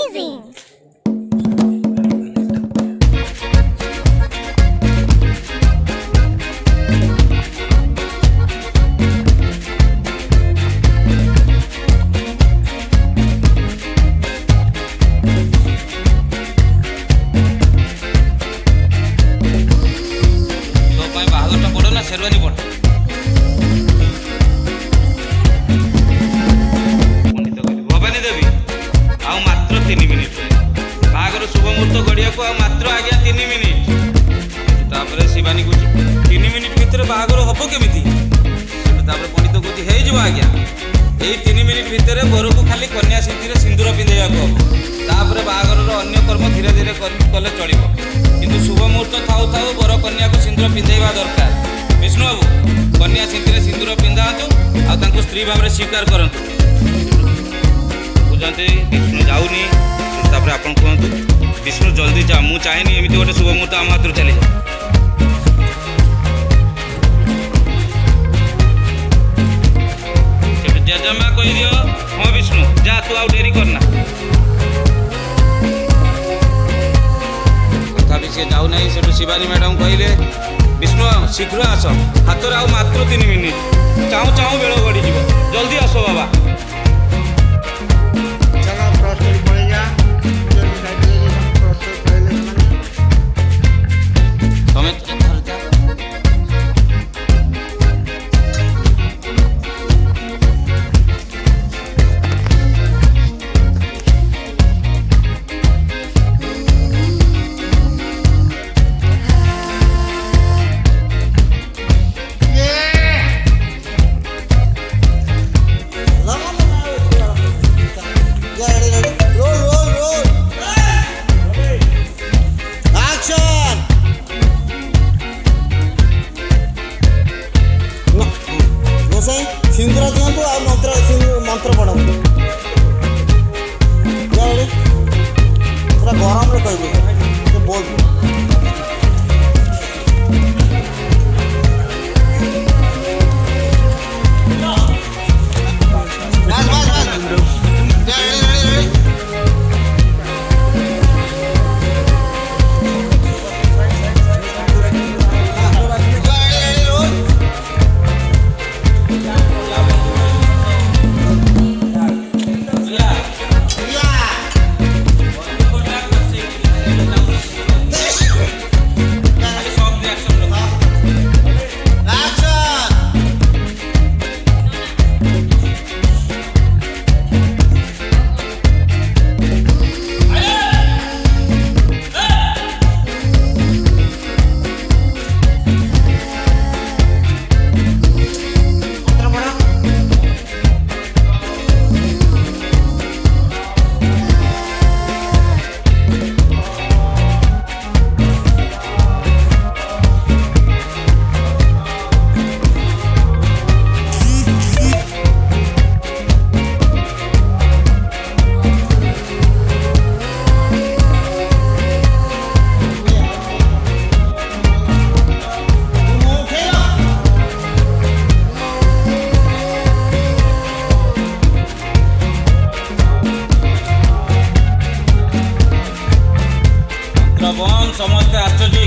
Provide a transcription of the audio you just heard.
amazing! Sherwani पड़ भवानी देवी आ मात्र 3 minute बागर शुभ मुहूर्त गड़िया को मात्र आज्ञा 3 मिनिट तापर शिवानी कह 3 मिनिट भितर बागर हम केमी पंडित कहे हो आज्ञा यही 3 मिनिट भितर बर को खाली कन्या सिंथी सिंदूर पिंधेगा हम तापर बागर अन्य कर्म धीरे धीरे कले चलो किंतु शुभ मुहूर्त थाऊ थाऊ बर कन्या को सिंदूर पिंधेवा दरकार। विष्णु बाबू कन्या सिंथी सिंदूर पिंधातु आ स्त्री भाव में स्वीकार करतु बुझे विष्णु जाऊनी तापर आप कहतु विष्णु जल्दी जा मु चाहेनी एमती गोटे शुभ मुहूर्त आम हाथ चली जा जेजमा कही दियो हाँ विष्णु जा तू आउ डेरी करना तथापि सी जाऊना से शिवानी मैडम कहले विष्णु शीघ्र आस हाथ आउ मात्र 3 मिनिट चाहूँ चाहूँ बेल गड़ी जल्दी आस बाबा सिंदूर दिंतु आ मंत्र पढ़ू पूरा गरम रे कह बोल समस्त आश्चर्य